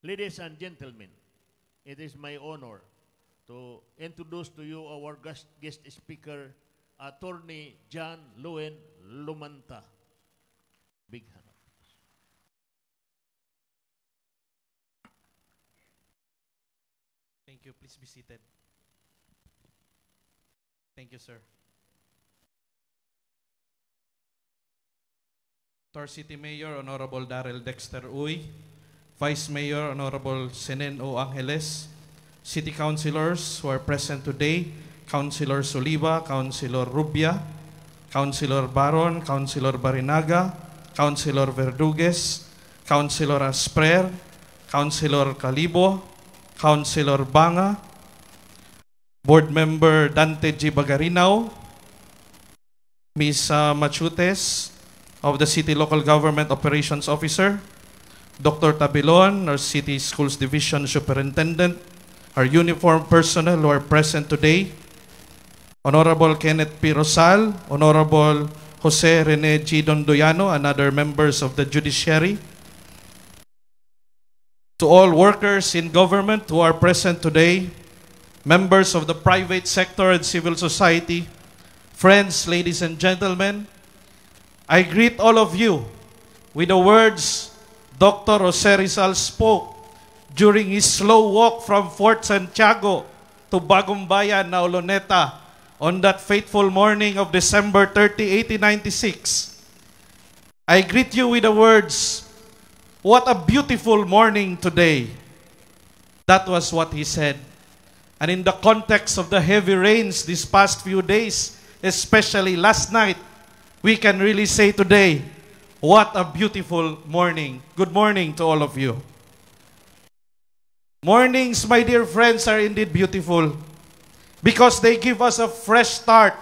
Ladies and gentlemen, it is my honor to introduce to you our guest speaker, Attorney John Luen Lumanta. Big hand. Thank you. Please be seated. Thank you, sir. To our City Mayor, Honorable Darrell Dexter Uy, Vice Mayor, Honorable Senen O. Angeles, City Councilors who are present today, Councilor Soliva, Councilor Rubia, Councilor Baron, Councilor Barinaga, Councilor Verdugues, Councilor Asprer, Councilor Calibo, Councilor Banga, Board Member Dante G. Bagarinaw, Ms. Machutes of the City Local Government Operations Officer, Dr. Tabilon, our City Schools Division Superintendent, our uniformed personnel who are present today, Honorable Kenneth P. Rosal, Honorable Jose Rene G. Dondoyano, and other members of the judiciary, to all workers in government who are present today, members of the private sector and civil society, friends, ladies and gentlemen, I greet all of you with the words Dr. Jose Rizal spoke during his slow walk from Fort Santiago to Bagong Bayan, Naoloneta, on that fateful morning of December 30, 1896. I greet you with the words, "What a beautiful morning today." That was what he said. And in the context of the heavy rains these past few days, especially last night, we can really say today, what a beautiful morning. Good morning to all of you. Mornings, my dear friends, are indeed beautiful because they give us a fresh start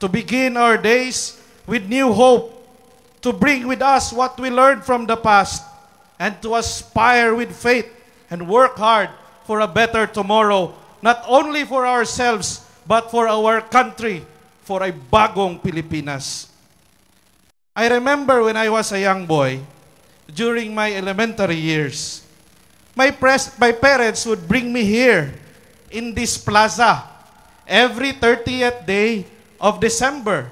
to begin our days with new hope, to bring with us what we learned from the past, and to aspire with faith and work hard for a better tomorrow, not only for ourselves, but for our country, for a bagong Pilipinas. I remember when I was a young boy, during my elementary years, my parents would bring me here in this plaza every 30th day of December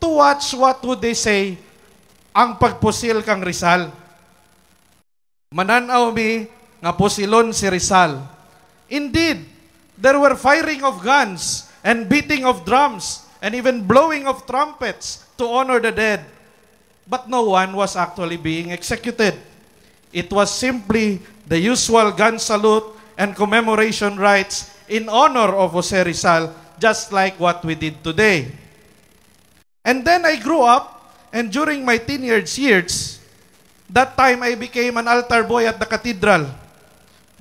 to watch, what would they say, ang pagpusil kang Rizal. Mananaw mi nga pusilon si Rizal. Indeed, there were firing of guns and beating of drums and even blowing of trumpets to honor the dead. But no one was actually being executed. It was simply the usual gun salute and commemoration rites in honor of Jose Rizal, just like what we did today. And then I grew up, and during my teenage years, that time I became an altar boy at the cathedral.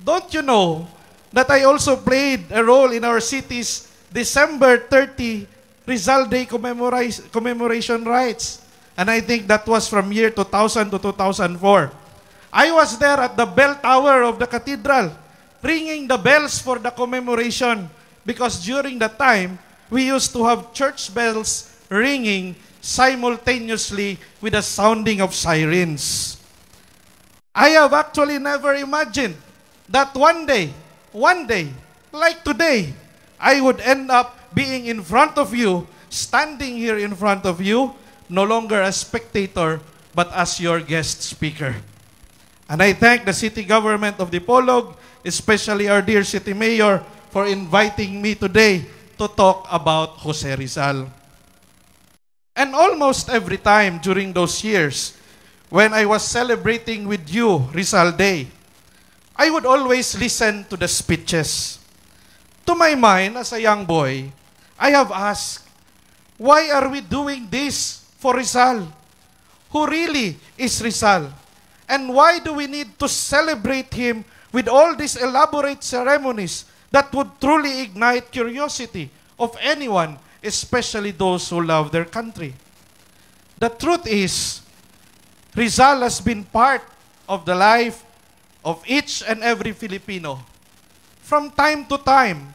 Don't you know that I also played a role in our city's December 30 Rizal Day commemoration rites? And I think that was from year 2000 to 2004. I was there at the bell tower of the cathedral, ringing the bells for the commemoration, because during that time, we used to have church bells ringing simultaneously with the sounding of sirens. I have actually never imagined that one day, like today, I would end up being in front of you, standing here in front of you, no longer as spectator, but as your guest speaker. And I thank the city government of Dipolog, especially our dear city mayor, for inviting me today to talk about Jose Rizal. And almost every time during those years, when I was celebrating with you Rizal Day, I would always listen to the speeches. To my mind, as a young boy, I have asked, why are we doing this for Rizal? Who really is Rizal? And why do we need to celebrate him with all these elaborate ceremonies that would truly ignite curiosity of anyone, especially those who love their country? The truth is, Rizal has been part of the life of each and every Filipino. From time to time,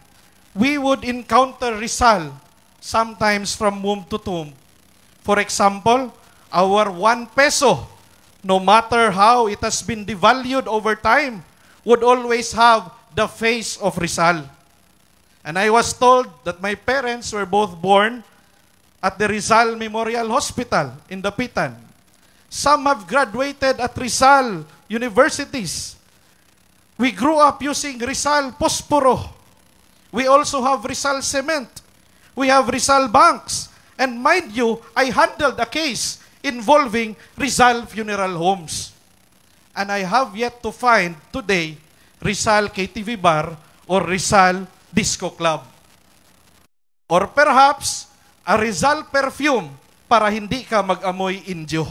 we would encounter Rizal, sometimes from womb to tomb. For example, our 1 peso, no matter how it has been devalued over time, would always have the face of Rizal. And I was told that my parents were both born at the Rizal Memorial Hospital in Dapitan. Some have graduated at Rizal universities. We grew up using Rizal Posporo. We also have Rizal Cement. We have Rizal Banks. And mind you, I handled a case involving Rizal Funeral Homes. And I have yet to find today Rizal KTV Bar or Rizal Disco Club. Or perhaps, a Rizal perfume para hindi ka mag-amoy indio.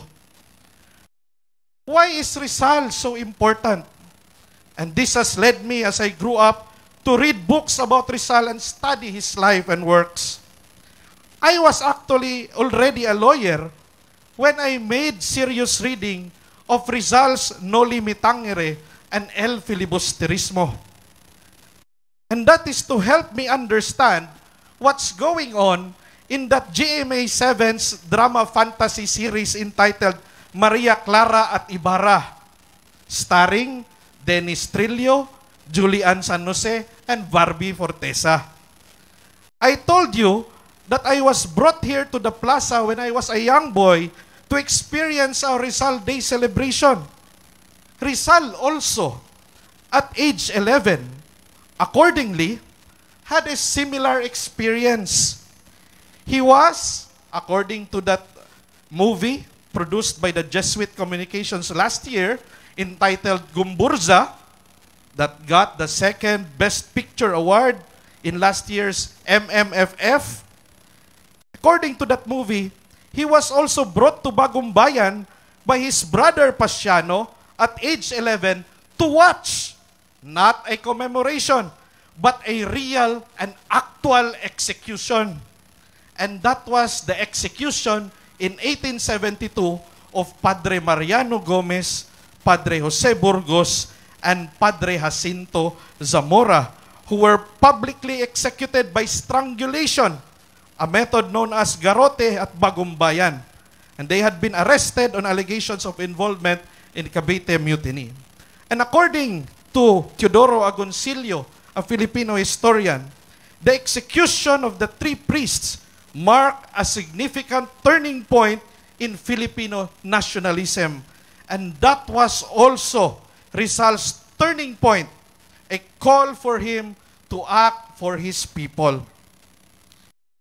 Why is Rizal so important? And this has led me as I grew up to read books about Rizal and study his life and works. I was actually already a lawyer when I made serious reading of Rizal's Noli Me Tangere and El Filibusterismo. And that is to help me understand what's going on in that GMA 7's drama fantasy series entitled Maria Clara at Ibarra, starring Dennis Trillo, Julian San Jose, and Barbie Fortesa. I told you that I was brought here to the plaza when I was a young boy to experience our Rizal Day celebration. Rizal also, at age 11, accordingly, had a similar experience. He was, according to that movie produced by the Jesuit Communications last year, entitled Gumburza, that got the second Best Picture Award in last year's MMFF. According to that movie, he was also brought to Bagumbayan by his brother Pasiano at age 11 to watch, not a commemoration, but a real and actual execution. And that was the execution in 1872 of Padre Mariano Gomez, Padre Jose Burgos, and Padre Jacinto Zamora, who were publicly executed by strangulation, a method known as garrote at Bagumbayan. And they had been arrested on allegations of involvement in Cavite Mutiny. And according to Teodoro Agoncillo, a Filipino historian, the execution of the three priests marked a significant turning point in Filipino nationalism. And that was also Rizal's turning point, a call for him to act for his people.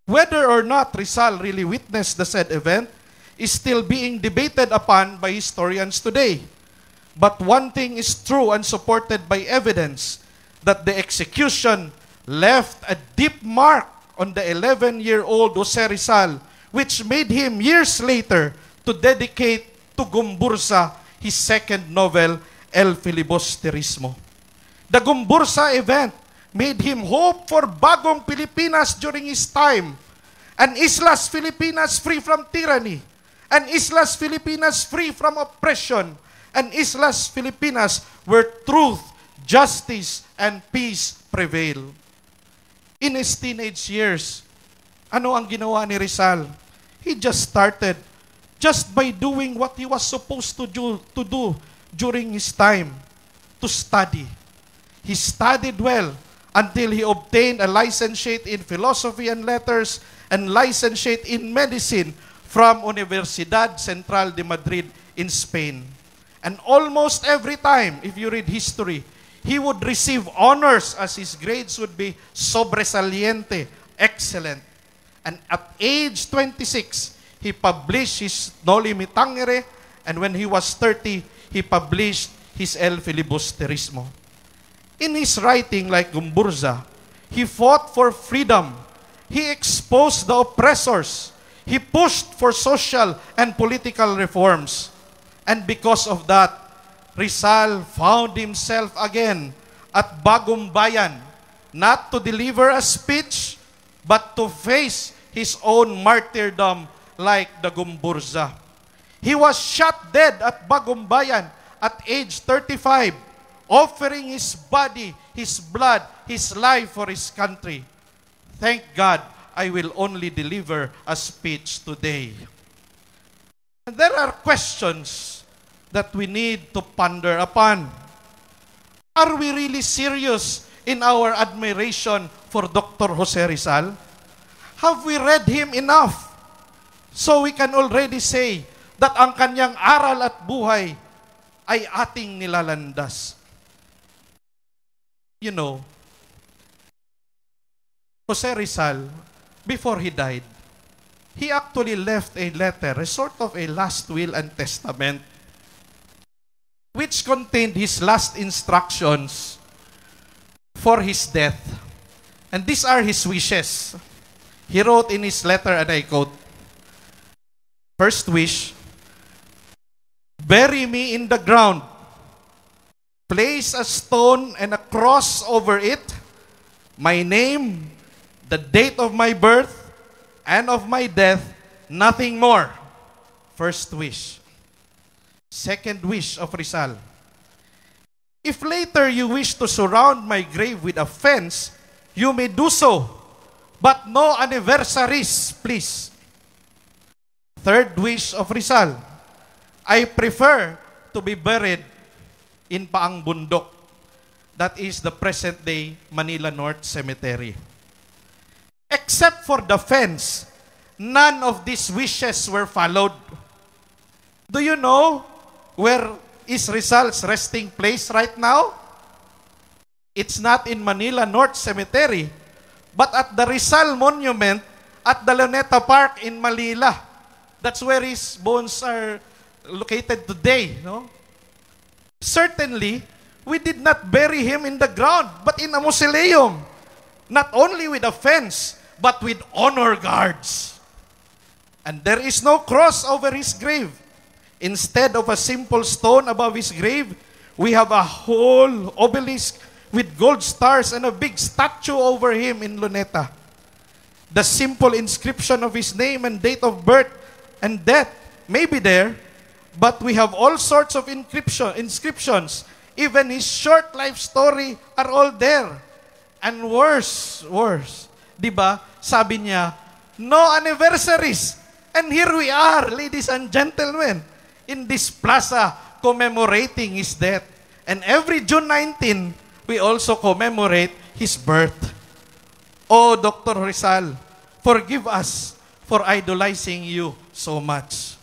Whether or not Rizal really witnessed the said event is still being debated upon by historians today. But one thing is true and supported by evidence, that the execution left a deep mark on the 11-year-old Jose Rizal, which made him years later to dedicate to Gumburza his second novel, El Filibusterismo. The Gumburza event made him hope for bagong Pilipinas during his time, an Islas Filipinas free from tyranny, an Islas Filipinas free from oppression, an Islas Filipinas where truth, justice, and peace prevail. In his teenage years, ano ang ginawa ni Rizal? He just started just by doing what he was supposed to do during his time, to study. He studied well until he obtained a licentiate in philosophy and letters and licentiate in medicine from Universidad Central de Madrid in Spain. And almost every time, if you read history, he would receive honors as his grades would be sobresaliente, excellent. And at age 26, he published his Noli Me Tangere, and when he was 30, he published his El Filibusterismo. In his writing, like Gumburza, he fought for freedom. He exposed the oppressors. He pushed for social and political reforms. And because of that, Rizal found himself again at Bagumbayan, not to deliver a speech, but to face his own martyrdom like the Gumburza. He was shot dead at Bagumbayan at age 35, offering his body, his blood, his life for his country. Thank God, I will only deliver a speech today. There are questions that we need to ponder upon. Are we really serious in our admiration for Dr. Jose Rizal? Have we read him enough so we can already say that ang kanyang aral at buhay ay ating nilalandas? You know, Jose Rizal, before he died, he actually left a letter, a sort of a last will and testament, which contained his last instructions for his death. And these are his wishes. He wrote in his letter, and I quote, first wish, bury me in the ground. Place a stone and a cross over it, my name, the date of my birth, and of my death, nothing more. First wish. Second wish of Rizal. If later you wish to surround my grave with a fence, you may do so, but no anniversaries, please. Third wish of Rizal. I prefer to be buried in Paang Bundok. That is the present-day Manila North Cemetery. Except for the fence, none of these wishes were followed. Do you know where is Rizal's resting place right now? It's not in Manila North Cemetery, but at the Rizal Monument at the Luneta Park in Manila. That's where his bones are located today. No? Certainly, we did not bury him in the ground, but in a mausoleum. Not only with a fence, but with honor guards. And there is no cross over his grave. Instead of a simple stone above his grave, we have a whole obelisk with gold stars and a big statue over him in Luneta. The simple inscription of his name and date of birth and death may be there, but we have all sorts of inscriptions. Even his short life story are all there. And worse. Diba? Sabi niya, no anniversaries. And here we are, ladies and gentlemen, in this plaza commemorating his death. And every June 19, we also commemorate his birth. Oh, Dr. Rizal, forgive us for idolizing you so much.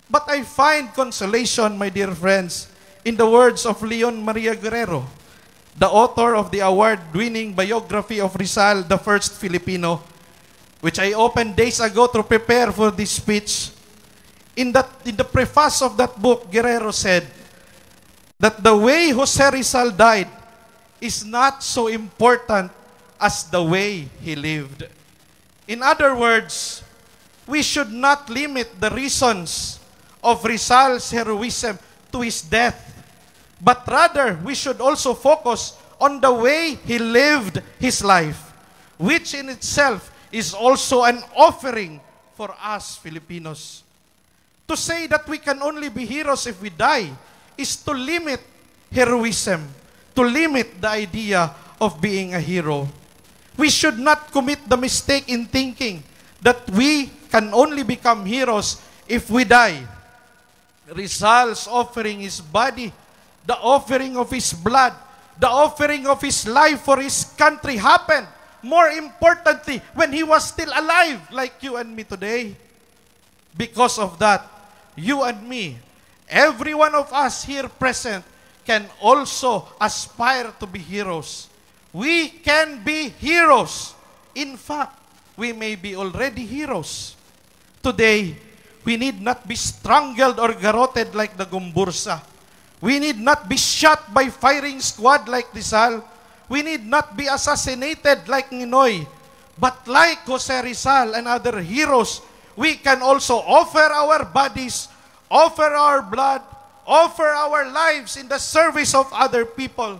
But I find consolation, my dear friends, in the words of Leon Maria Guerrero, the author of the award-winning biography of Rizal, the first Filipino, which I opened days ago to prepare for this speech. In the preface of that book, Guerrero said that the way Jose Rizal died is not so important as the way he lived. In other words, we should not limit the reasons of Rizal's heroism to his death, but rather we should also focus on the way he lived his life, which in itself is also an offering for us Filipinos. To say that we can only be heroes if we die is to limit heroism, to limit the idea of being a hero. We should not commit the mistake in thinking that we can only become heroes if we die. Rizal's offering his body, the offering of his blood, the offering of his life for his country happened, more importantly, when he was still alive, like you and me today. Because of that, you and me, every one of us here present, can also aspire to be heroes. We can be heroes. In fact, we may be already heroes. Today, we need not be strangled or garroted like the Gumbursa. We need not be shot by firing squad like Rizal. We need not be assassinated like Ninoy. But like Jose Rizal and other heroes, we can also offer our bodies, offer our blood, offer our lives in the service of other people.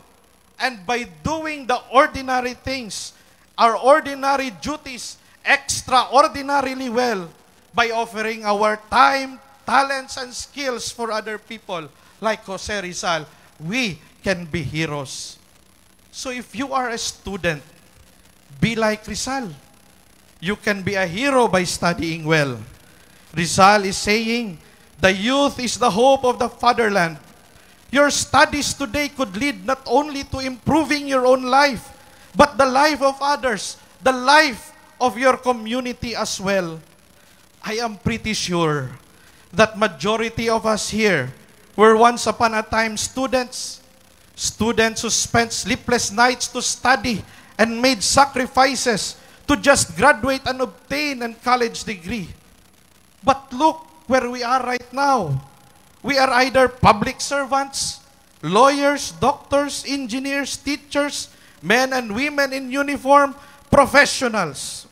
And by doing the ordinary things, our ordinary duties, extraordinarily well, by offering our time, talents, and skills for other people, like Jose Rizal, we can be heroes. So if you are a student, be like Rizal. You can be a hero by studying well. Rizal is saying, the youth is the hope of the fatherland. Your studies today could lead not only to improving your own life, but the life of others, the life of your community as well. I am pretty sure that majority of us here were once upon a time students who spent sleepless nights to study and made sacrifices to just graduate and obtain a college degree. But look where we are right now. We are either public servants, lawyers, doctors, engineers, teachers, men and women in uniform, professionals.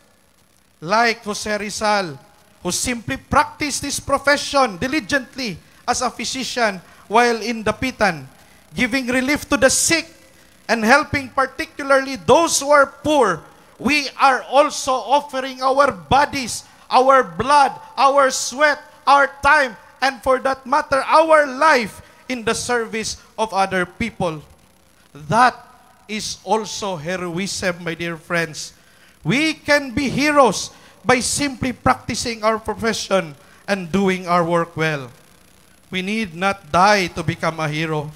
Like Jose Rizal, who simply practiced his profession diligently as a physician while in Dapitan, giving relief to the sick and helping particularly those who are poor. We are also offering our bodies, our blood, our sweat, our time, and for that matter, our life in the service of other people. That is also heroism, my dear friends. We can be heroes by simply practicing our profession and doing our work well. We need not die to become a hero.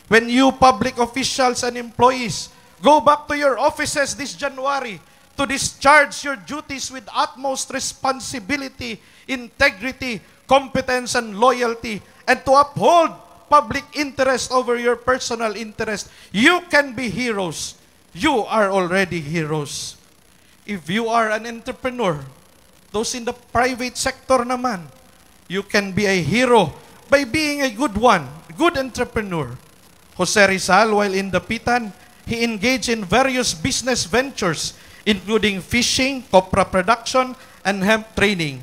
When you public officials and employees go back to your offices this January to discharge your duties with utmost responsibility, integrity, competence, and loyalty, and to uphold public interest over your personal interest, you can be heroes. You are already heroes. If you are an entrepreneur, those in the private sector naman, you can be a hero by being a good one, good entrepreneur. Jose Rizal, while in Dapitan, he engaged in various business ventures, including fishing, copra production, and hemp training.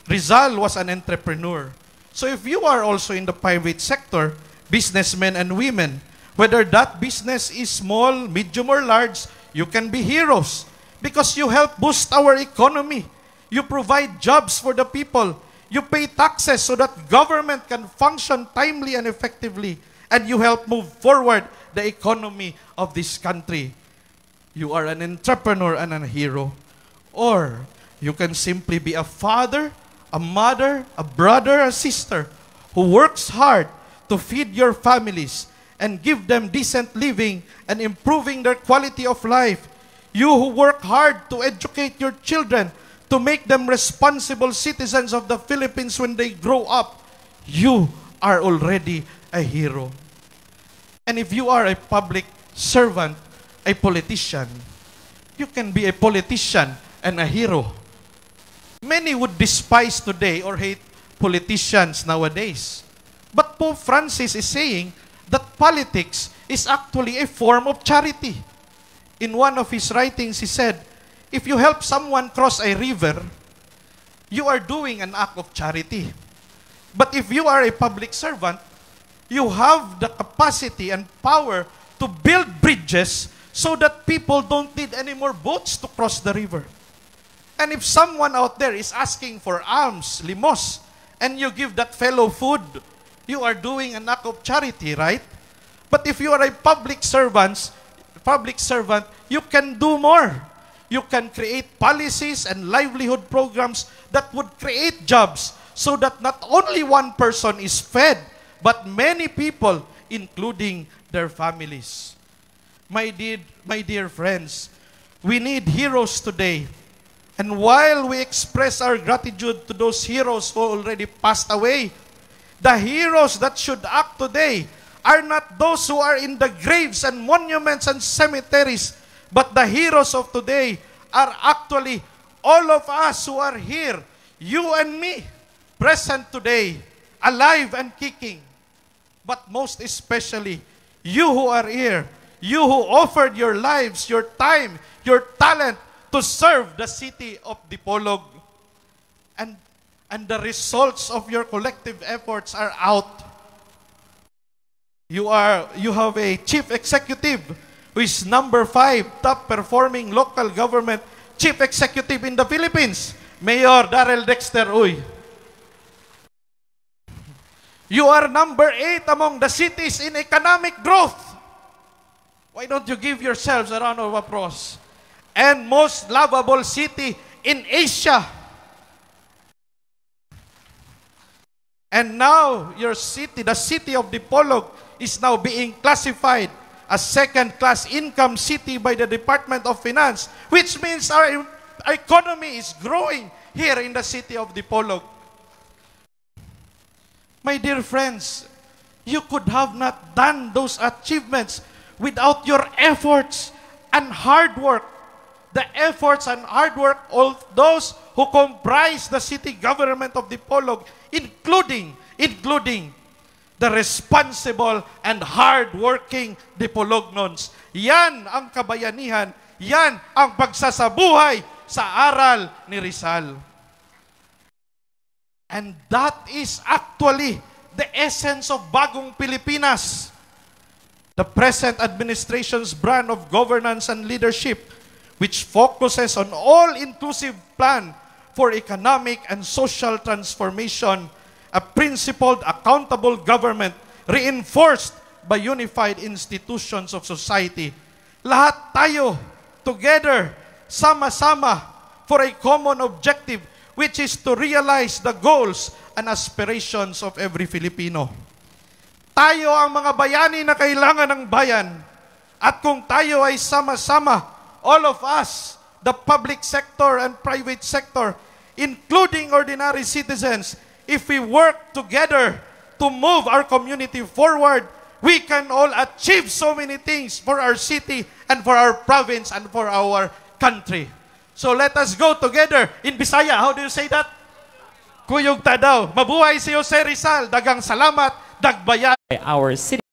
Rizal was an entrepreneur. So if you are also in the private sector, businessmen and women, whether that business is small, medium, or large, you can be heroes because you help boost our economy. You provide jobs for the people. You pay taxes so that government can function timely and effectively. And you help move forward the economy of this country. You are an entrepreneur and a hero. Or you can simply be a father, a mother, a brother, a sister who works hard to feed your families and give them decent living and improving their quality of life. You who work hard to educate your children to make them responsible citizens of the Philippines when they grow up, you are already a hero. And if you are a public servant, a politician, you can be a politician and a hero. Many would despise today or hate politicians nowadays. But Pope Francis is saying that politics is actually a form of charity. In one of his writings, he said, if you help someone cross a river, you are doing an act of charity. But if you are a public servant, you have the capacity and power to build bridges so that people don't need any more boats to cross the river. And if someone out there is asking for alms, limos, and you give that fellow food, you are doing an act of charity, right? But if you are a public servant, you can do more. You can create policies and livelihood programs that would create jobs so that not only one person is fed, but many people, including their families. My dear friends, we need heroes today. And while we express our gratitude to those heroes who already passed away, the heroes that should act today are not those who are in the graves and monuments and cemeteries, but the heroes of today are actually all of us who are here, you and me, present today, alive and kicking. But most especially, you who are here, you who offered your lives, your time, your talent to serve the city of Dipolog. And the results of your collective efforts are out. You have a chief executive who is number 5 top performing local government chief executive in the Philippines, Mayor Darrell Dexter Uy. You are number 8 among the cities in economic growth. Why don't you give yourselves a round of applause? And most lovable city in Asia. And now your city, the city of Dipolog, is now being classified as second-class income city by the Department of Finance, which means our economy is growing here in the city of Dipolog. My dear friends, you could have not done those achievements without your efforts and hard work. The efforts and hard work of those who comprise the city government of Dipolog, including the responsible and hard-working Dipolognons. Yan ang kabayanihan, yan ang pagsasabuhay sa aral ni Rizal. And that is actually the essence of Bagong Pilipinas. The present administration's brand of governance and leadership, which focuses on all-inclusive plan for economic and social transformation, a principled, accountable government reinforced by unified institutions of society. Lahat tayo, together, sama-sama, for a common objective, which is to realize the goals and aspirations of every Filipino. Tayo ang mga bayani na kailangan ng bayan. At kung tayo ay sama-sama, all of us, the public sector and private sector, including ordinary citizens, if we work together to move our community forward, we can all achieve so many things for our city and for our province and for our country. So let us go together. In Bisaya, how do you say that? Kuyog ta daw. Mabuhay si Jose Rizal. Dagang salamat, dagbayan. Our city